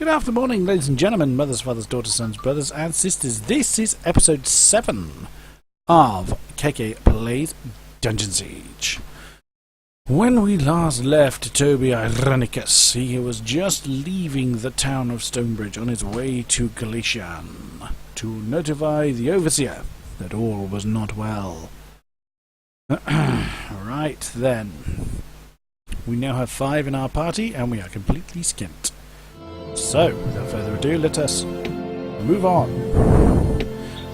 Good afternoon, ladies and gentlemen, mothers, fathers, daughters, sons, brothers, and sisters. This is episode 7 of KK Plays Dungeon Siege. When we last left Toby Irenikus, he was just leaving the town of Stonebridge on his way to Glacern to notify the overseer that all was not well. Right then. We now have 5 in our party, and we are completely skint. So, without further ado, let us move on.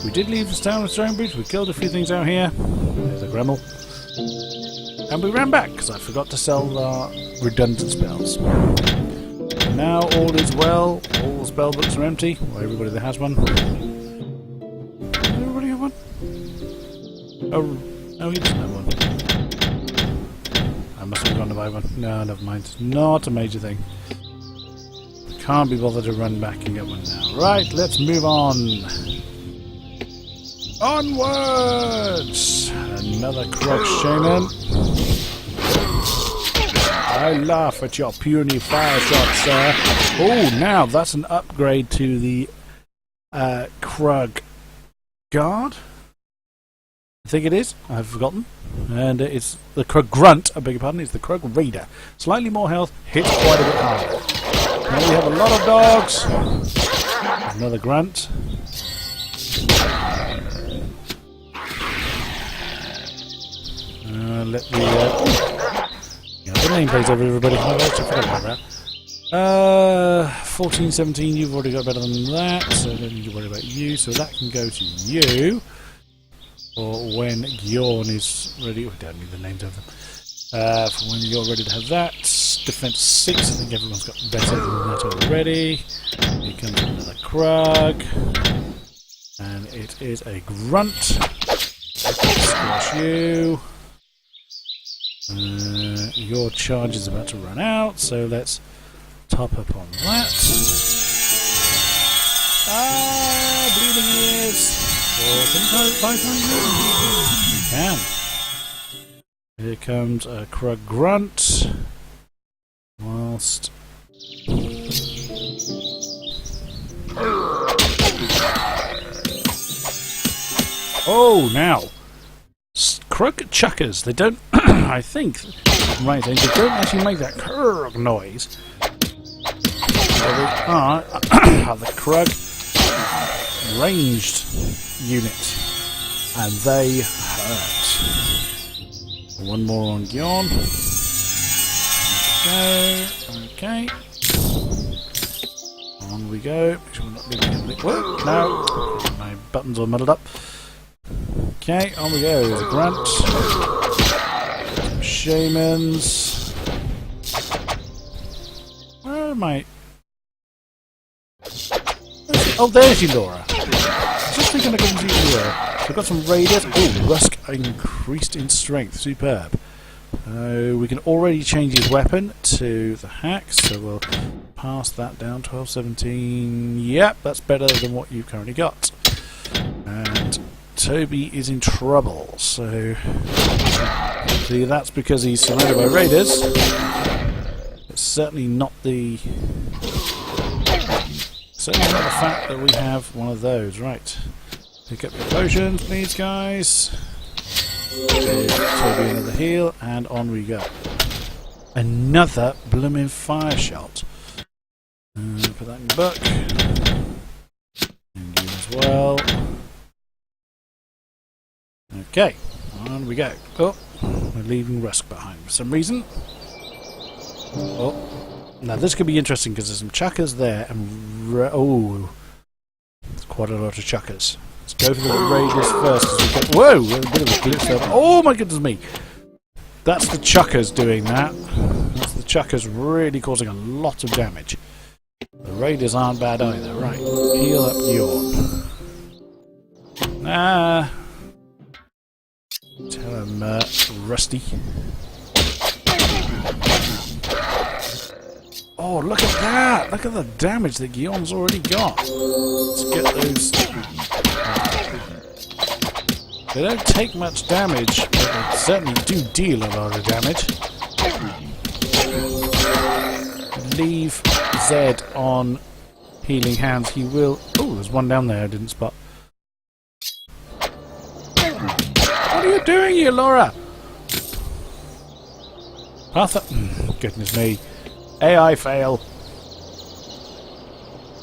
We did leave the town of Stonebridge, we killed a few things out here. There's a Gremmel. And we ran back, because I forgot to sell our redundant spells. Now all is well, all the spell books are empty. Well, everybody that has one. Does everybody have one? Oh, he doesn't have one. I must have gone to buy one. No, never mind. Not a major thing. Can't be bothered to run back and get one now. Right, let's move on. Onwards! Another Croc Shaman. I laugh at your puny fire shots, sir. Oh, now that's an upgrade to the Krug Guard. I think it is. I've forgotten. And it's the Krug Grunt, I beg your pardon. It's the Krug Raider. Slightly more health, hits quite a bit harder. Now we have a lot of dogs. Another grunt. Let the nameplate over everybody. I forgot about that. 14, 17. You've already got better than that, so don't need to worry about you. So that can go to you. Or when Gjorn is ready. We don't need the names of them. For when you're ready to have that. Defense 6, I think everyone's got better than that already. Here comes another Krug. And it is a Grunt. Squash you. Your charge is about to run out, so let's top up on that. Bleeding ears! Can you fight on? You can. Here comes a Krug Grunt. Whilst now Krug Chuckers, they don't I think right they don't actually make that Krug noise. So they are the Krug ranged unit, and they hurt. One more on Gjorn. Okay. On we go. Make sure we're not leaving a bit. Whoa, no. My buttons all muddled up. Okay, on we go. There's a Grunt. Some Shamans. Where am I? Oh, there's you, Laura. Just thinking I couldn't see you there. So I've got some Raiders. Oh, Rusk increased in strength. Superb. We can already change his weapon to the Hax, so we'll pass that down. 12, 17. Yep, that's better than what you've currently got. And Toby is in trouble, so see, that's because he's surrounded by Raiders. It's certainly not the fact that we have one of those. Right, pick up your potions, please, guys. Give Toby another heal, and on we go. Another blooming fire shot. Put that in the book. And you as well. Okay, on we go. Oh, we're leaving Rusk behind for some reason. Oh, now this could be interesting because there's some chuckers there, and there's quite a lot of chuckers. Let's go for the Raiders first. Whoa! A bit of a glitch there. Oh my goodness me! That's the chuckers doing that. That's the chuckers really causing a lot of damage. The Raiders aren't bad either. Right. Heal up Gjorn. Tell him, Rusty. Oh, look at that! Look at the damage that Gjorn's already got. Let's get those. They don't take much damage, but they certainly do deal a lot of damage. Leave Zed on healing hands, he will... Oh, there's one down there I didn't spot. What are you doing here, Laura? Arthur... goodness me. AI fail.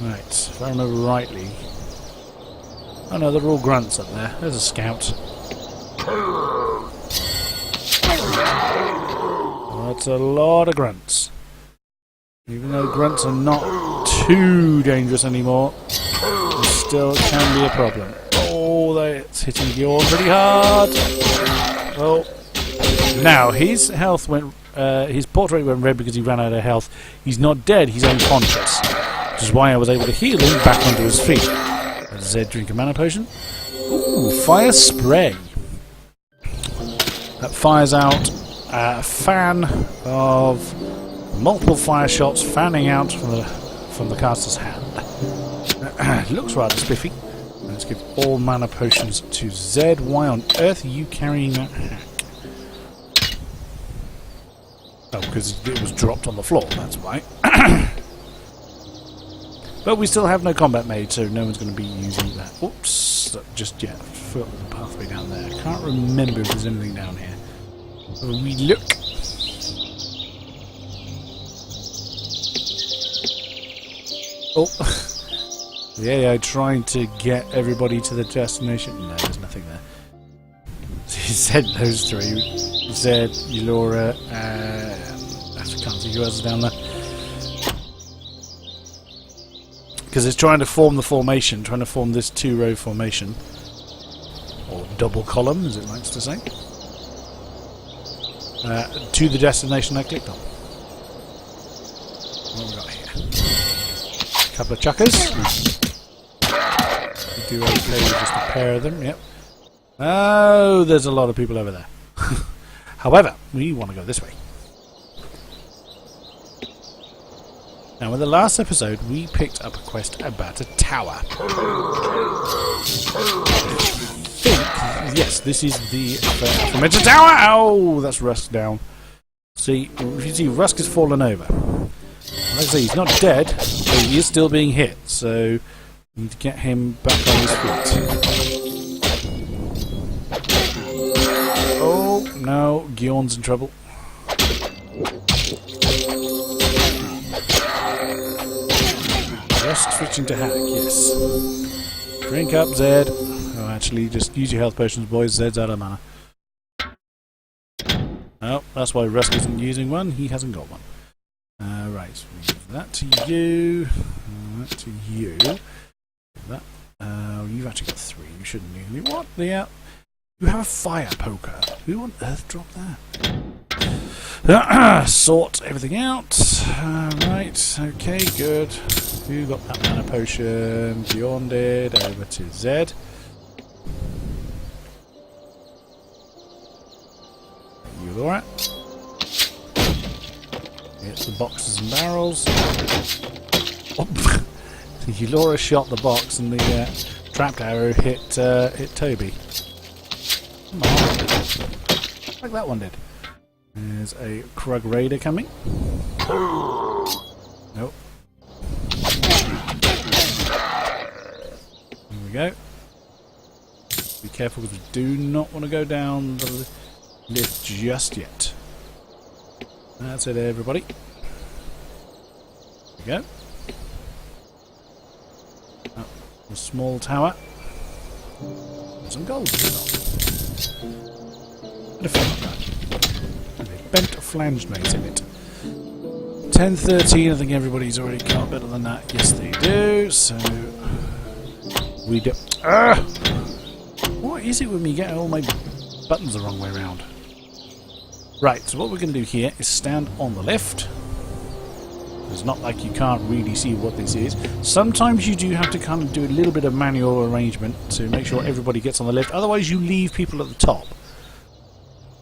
Right, if I remember rightly... Oh no, they're all grunts up there. There's a scout. That's a lot of grunts. Even though grunts are not too dangerous anymore, it still can be a problem. Oh, it's hitting Bjorn pretty hard. Oh, now his health went. His portrait went red because he ran out of health. He's not dead. He's unconscious, which is why I was able to heal him back onto his feet. Does Zed drink a mana potion? Ooh, fire spray. That fires out a fan of multiple fire shots fanning out from the caster's hand. Looks rather spiffy. Let's give all mana potions to Zed. Why on earth are you carrying that hack? Oh, because it was dropped on the floor, that's why. But we still have no combat made, so no one's going to be using that. Oops, just yet. There's a pathway down there. I can't remember if there's anything down here. We look. Oh, yeah, trying to get everybody to the destination. No, there's nothing there. He said those three. Zed, Eulora, and I can't see who else is down there. Because it's trying to form the formation, trying to form this two-row formation. Or double column, as it likes to say. To the destination I clicked on. What have we got here? A couple of chuckers. We do okay with just a pair of them, yep. Oh, there's a lot of people over there. However, we want to go this way. Now, in the last episode, we picked up a quest about a tower. Yes, this is the aforementioned tower! Oh, that's Rusk down. See, if you see, Rusk has fallen over. Like I say, he's not dead, but he is still being hit, so we need to get him back on his feet. Oh, no, Gyorn's in trouble. Rusk switching to hack, yes. Drink up, Zed. Oh, actually, just use your health potions, boys. Zed's out of mana. Oh, that's why Rusk isn't using one. He hasn't got one. Right, so we give that to you. That to you. That. You've actually got three. You shouldn't need me. What? You have a fire poker. Who on earth dropped that? Sort everything out. Right, okay, good. Who got that mana potion? Bjorn did. Over to Zed. You alright? Get the boxes and barrels. Oh. Eulora shot the box and the trapped arrow hit Toby. Come on. Like that one did. There's a Krug Raider coming. Nope. Here we go. Be careful because we do not want to go down the lift just yet. That's it, everybody. There we go. Oh, a small tower. Some gold as well. And a flame. Bent flanged mate in it. 10:13. I think everybody's already got better than that. Yes, they do. So we do. What is it with me getting all my buttons the wrong way around? Right. So what we're going to do here is stand on the lift. It's not like you can't really see what this is. Sometimes you do have to kind of do a little bit of manual arrangement to make sure everybody gets on the lift. Otherwise, you leave people at the top.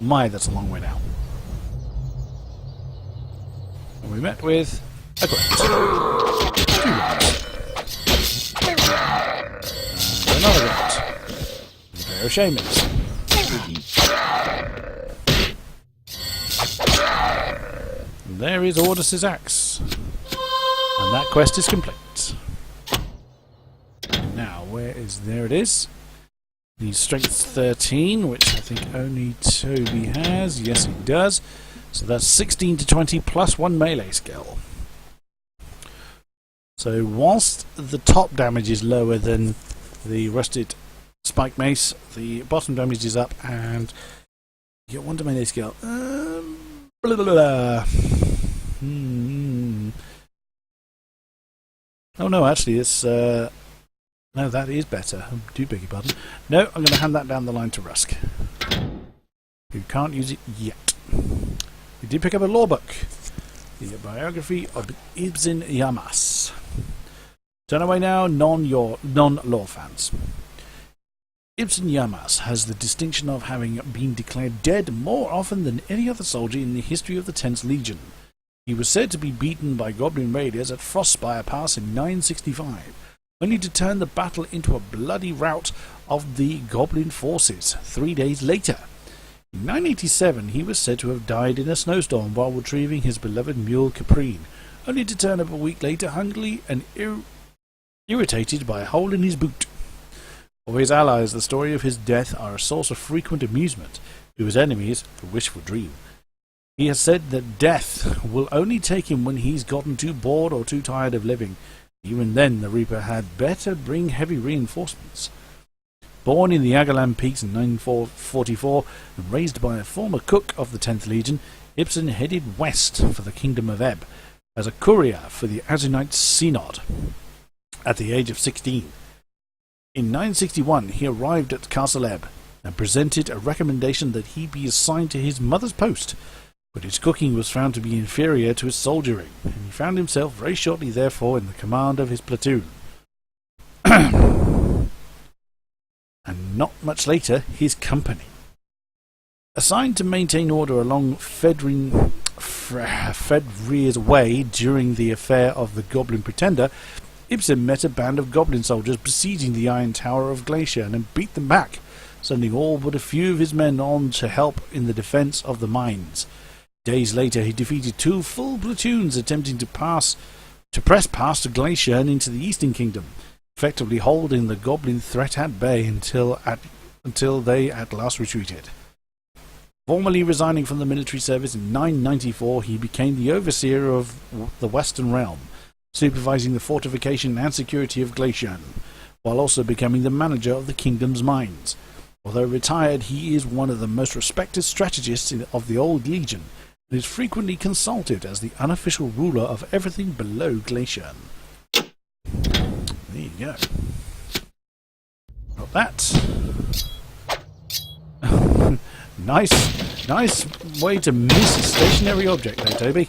My, that's a long way down. And we met with a grunt. 2 grunts. And another grunt. And a pair of shamans. And there is Ordus's axe. And that quest is complete. where is... There it is. The strength's 13, which I think only Toby has. Yes, he does. So that's 16 to 20 plus 1 melee skill. So whilst the top damage is lower than the rusted spike mace, the bottom damage is up, and you get 1 to melee skill. Blah, blah, blah. Oh no, actually it's... no, that is better. I do beg your pardon. No, I'm going to hand that down the line to Rusk, who can't use it yet. We did pick up a law book. The biography of Ibn Yamas. Turn away now, non-law fans. Ibn Yamas has the distinction of having been declared dead more often than any other soldier in the history of the 10th Legion. He was said to be beaten by goblin raiders at Frostspire Pass in 965, only to turn the battle into a bloody rout of the goblin forces 3 days later. In 987 he was said to have died in a snowstorm while retrieving his beloved mule Caprine, only to turn up a week later hungry and irritated by a hole in his boot. For his allies, the story of his death are a source of frequent amusement. To his enemies, a wishful dream. He has said that death will only take him when he's gotten too bored or too tired of living. Even then, the Reaper had better bring heavy reinforcements. Born in the Agalam Peaks in 944 and raised by a former cook of the 10th Legion, Ibsen headed west for the Kingdom of Ebb as a courier for the Azunite Synod at the age of 16. In 961 he arrived at Castle Ebb and presented a recommendation that he be assigned to his mother's post, but his cooking was found to be inferior to his soldiering, and he found himself very shortly therefore in the command of his platoon. And not much later, his company. Assigned to maintain order along Fedrir's Way during the affair of the Goblin Pretender, Ibsen met a band of goblin soldiers besieging the Iron Tower of Glacern and beat them back, sending all but a few of his men on to help in the defence of the mines. Days later he defeated 2 full platoons attempting to press past Glacern into the Eastern Kingdom, effectively holding the goblin threat at bay until they at last retreated. Formally resigning from the military service in 994, he became the overseer of the Western Realm, supervising the fortification and security of Glacern, while also becoming the manager of the kingdom's mines. Although retired, he is one of the most respected strategists of the Old Legion, and is frequently consulted as the unofficial ruler of everything below Glacern. There you go. Got that. Nice way to miss a stationary object there, Toby.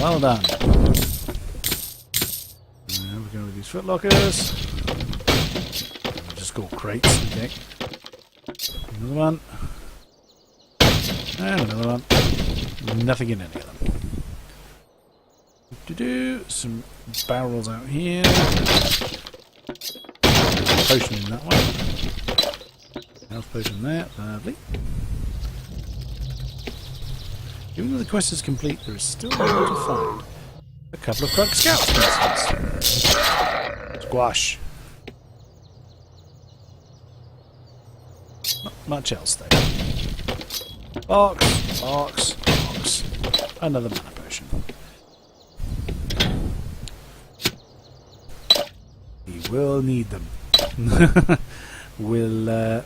Well done. Now we're going with these footlockers. I'll just call crates. Okay. Another one. And another one. Nothing in any of them. Some barrels out here. Potion in that one. Health potion there. Lovely. Even though the quest is complete, there is still more to find. A couple of Krug Scouts, for instance. Squash. Not much else, though. Box. Another mana potion. We will need them. We'll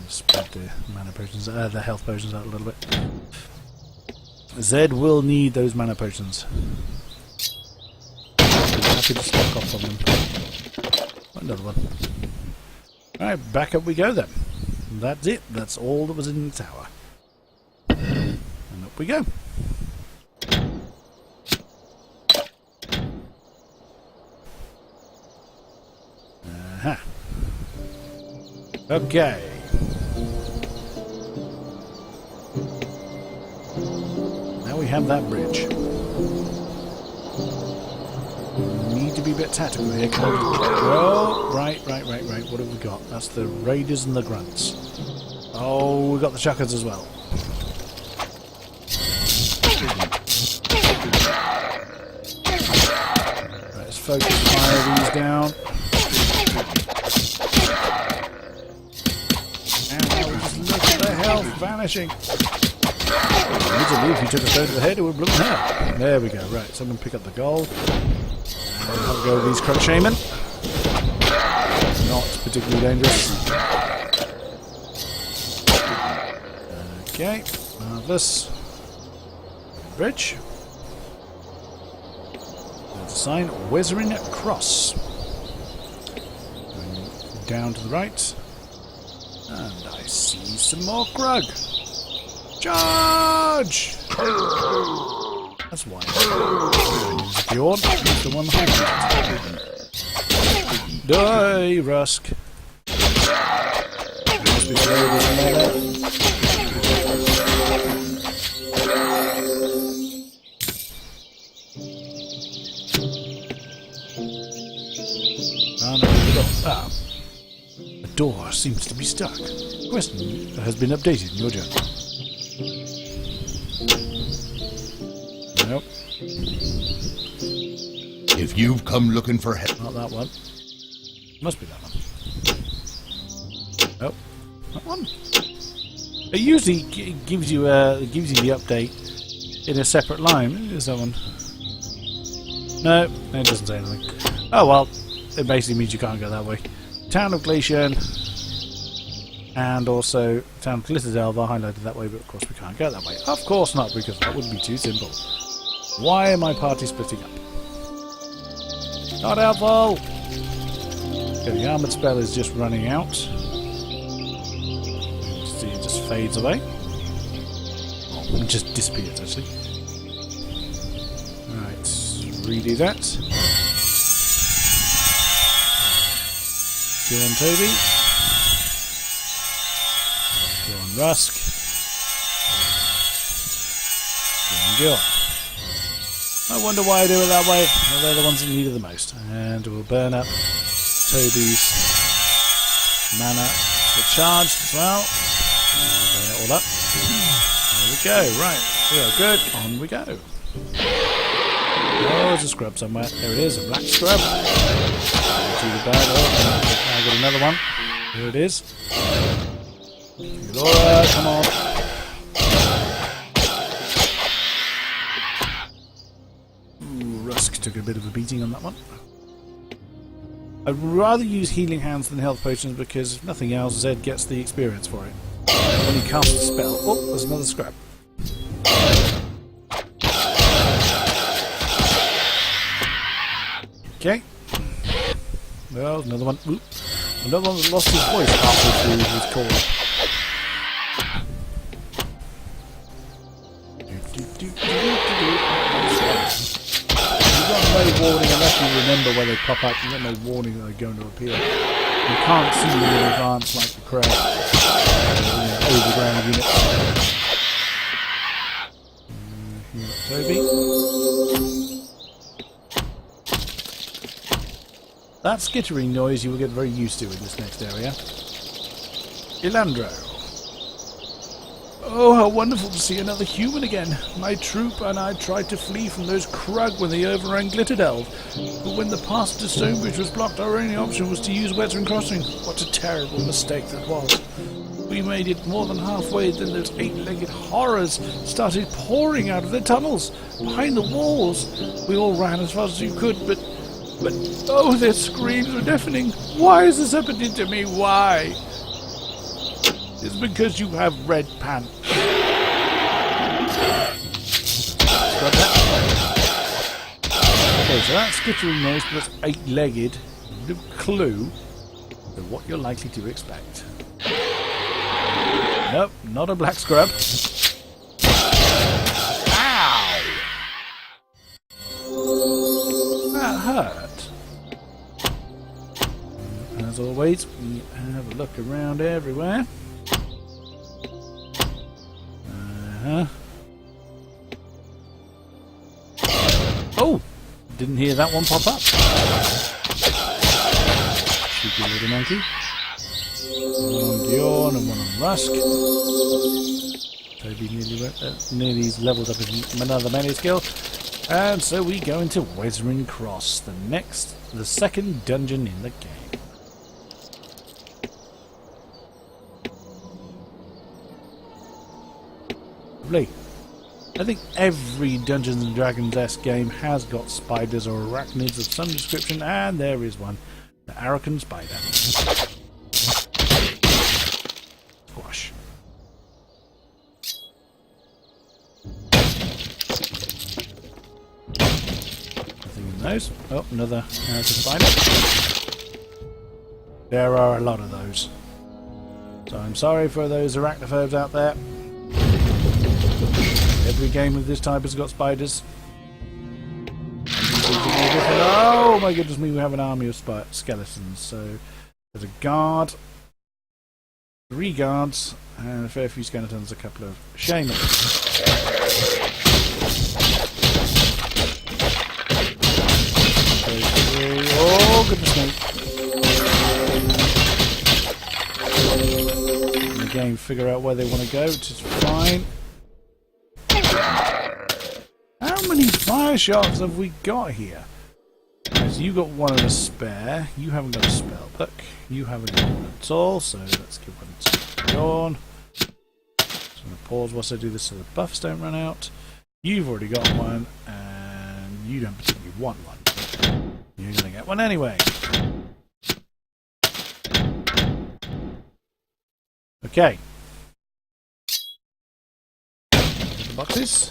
spread the mana potions, the health potions out a little bit. Zed will need those mana potions. I'm happy to stock off on them. Another one. Alright, back up we go then. That's it. That's all that was in the tower. And up we go. Aha. Okay. Now we have that bridge. Need to be a bit tactical here. Oh, right. What have we got? That's the raiders and the grunts. Oh, we've got the chuckers as well. Let's focus fire these down. vanishing. Immediately, if you took a stone to the head, it would blow hell. There we go. Right, someone pick up the gold. And have a go with these crunch shaman. Not particularly dangerous. Okay, marvellous. Bridge. There's a sign, Glacern Cross. Going down to the right. And I see some more Krug. Charge! That's why. Bjorn is the one hiding. Die, Rusk. Must be slow, doesn't matter. Ah. A door seems to be stuck. Question has been updated in your journal. Nope. If you've come looking for help... Not that one. Must be that one. Nope. That one. It usually gives you the update in a separate line. Is that one? No, it doesn't say anything. Oh well. It basically means you can't go that way. Town of Glacern and also Town of Glitterdelve are highlighted that way, but of course we can't go that way. Of course not, because that would be too simple. Why are my party splitting up? Not helpful! Okay, the armoured spell is just running out. See, it just fades away. Oh, it just disappears actually. Alright, redo that. Go on Toby. Go on Rusk. Go on Gil. I wonder why I do it that way. Well, they're the ones that need it the most. And we'll burn up Toby's mana for charge as well. Burn it all up. There we go. Right. We are good. On we go. Oh, there's a scrub somewhere. There it is. A black scrub. Too bad. Oh, I got another one. Here it is. Laura, come on. Ooh, Rusk took a bit of a beating on that one. I'd rather use healing hands than health potions because if nothing else, Zed gets the experience for it. When he casts a spell. Oh, there's another scrap. Okay. Well, another one. Oop. Another one that lost his voice halfway through his call. You got no warning unless you remember where they pop up. You got no warning that they're going to appear. You can't see them in advance like the crowd. Overground units. Toby. That skittering noise you will get very used to in this next area. Ilandro. Oh, how wonderful to see another human again. My troop and I tried to flee from those Krug when they overran Glitterdelve. But when the path to Stonebridge was blocked, our only option was to use Glacern Crossing. What a terrible mistake that was. We made it more than halfway, then those eight-legged horrors started pouring out of their tunnels, behind the walls. We all ran as fast as we could, but oh, their screams were deafening. Why is this happening to me? Why? It's because you have red pants. Okay, so that's skittering noise plus eight-legged. No clue of what you're likely to expect. Nope, not a black scrub. Ow! That hurt. As always, we have a look around everywhere. Oh! Didn't hear that one pop up. Cheeky little monkey. One on Dion and one on Rusk. Toby nearly leveled up his another melee skill. And so we go into Glacern Cross, the second dungeon in the game. Lovely. I think every Dungeons and Dragons-esque game has got spiders or arachnids of some description, and there is one. The Arakan spider. Squash. Nothing in those. Oh, another Arakan spider. There are a lot of those. So I'm sorry for those arachnophobes out there. Every game of this type has got spiders. Oh my goodness me, we have an army of skeletons. So there's a guard, 3 guards, and a fair few skeletons, a couple of shamans. Oh goodness me. And the game figure out where they want to go, which is fine. How many fire sharks have we got here? As you got one of a spare, you haven't got a spell book, you haven't got one at all, so let's give one to Dawn. So I'm going to pause whilst I do this so the buffs don't run out. You've already got one, and you don't particularly want one, but you're going to get one anyway. Okay. The boxes.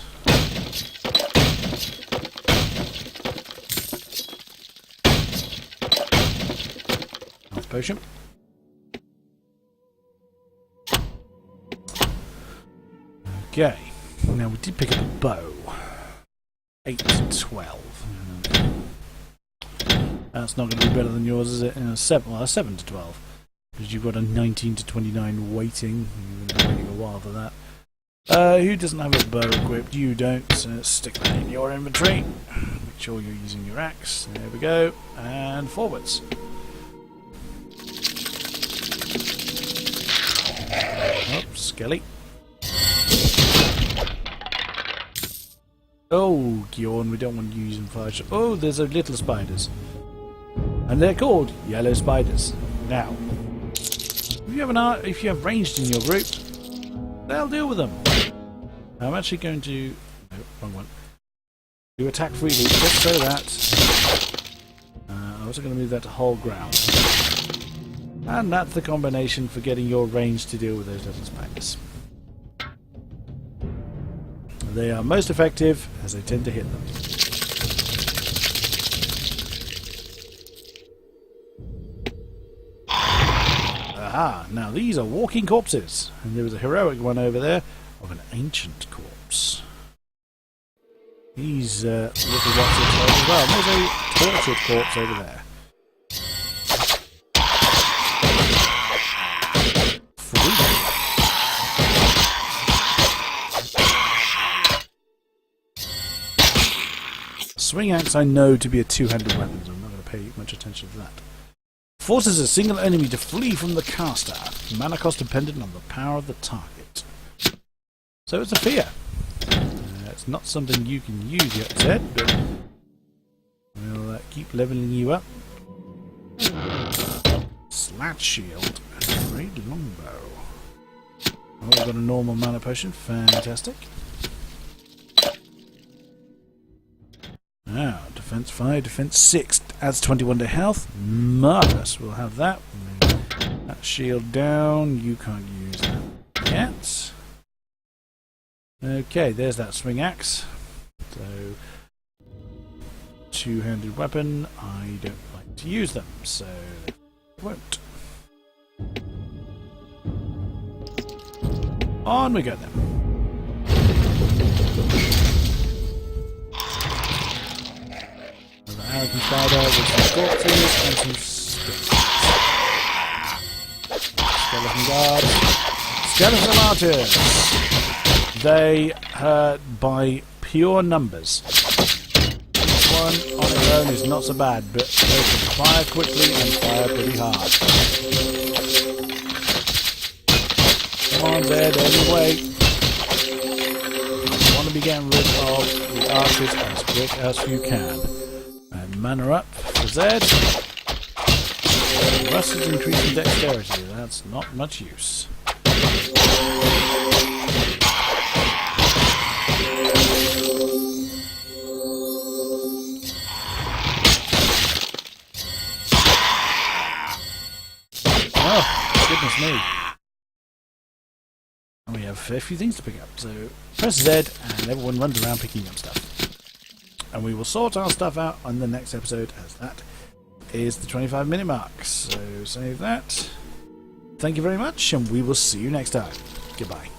Health potion. Okay. Now we did pick up a bow. 8 to 12. That's not going to be better than yours, is it? 7 to 12. Because you've got a 19 to 29 waiting. You've been waiting a while for that. Who doesn't have a bow equipped? You don't. So stick that in your inventory. Make sure you're using your axe. There we go. And forwards. Oh, Skelly. Oh, Gyorn, we don't want you using fire. Oh, there's a little spiders. And they're called yellow spiders. Now, if you have ranged in your group, they'll deal with them. I'm actually going to... No, wrong one. Do attack freely, just so that... I'm also going to move that to whole ground. And that's the combination for getting your range to deal with those little spiders. They are most effective as they tend to hit them. Aha! Now these are walking corpses, and there was a heroic one over there of an ancient corpse. These little rocks are as well. And there's a tortured corpse over there. Swing axe I know to be a two-handed weapon, so I'm not going to pay much attention to that. Forces a single enemy to flee from the caster. Mana cost dependent on the power of the target. So it's a fear. It's not something you can use yet, Ted, but we'll keep leveling you up. Slat shield and great longbow. Oh, we've got a normal mana potion. Fantastic. Now, defense 5, defense 6 adds 21 to health. Marvellous. We'll have that. Move that shield down. You can't use that yet. Okay, there's that swing axe. So, two-handed weapon. I don't like to use them, so I won't. On we go then. Arakan spider with some corpses and some skeleton guards. Skeleton archers! They hurt by pure numbers. This one on its own is not so bad, but they can fire quickly and fire pretty hard. Come on, Zed, every way. You want to be getting rid of the archers as quick as you can. And mana up for Zed. Rust is increasing dexterity, that's not much use. that's me. And we have a few things to pick up. So press Z and everyone runs around picking up stuff. And we will sort our stuff out on the next episode, as that is the 25-minute mark. So save that. Thank you very much, and we will see you next time. Goodbye.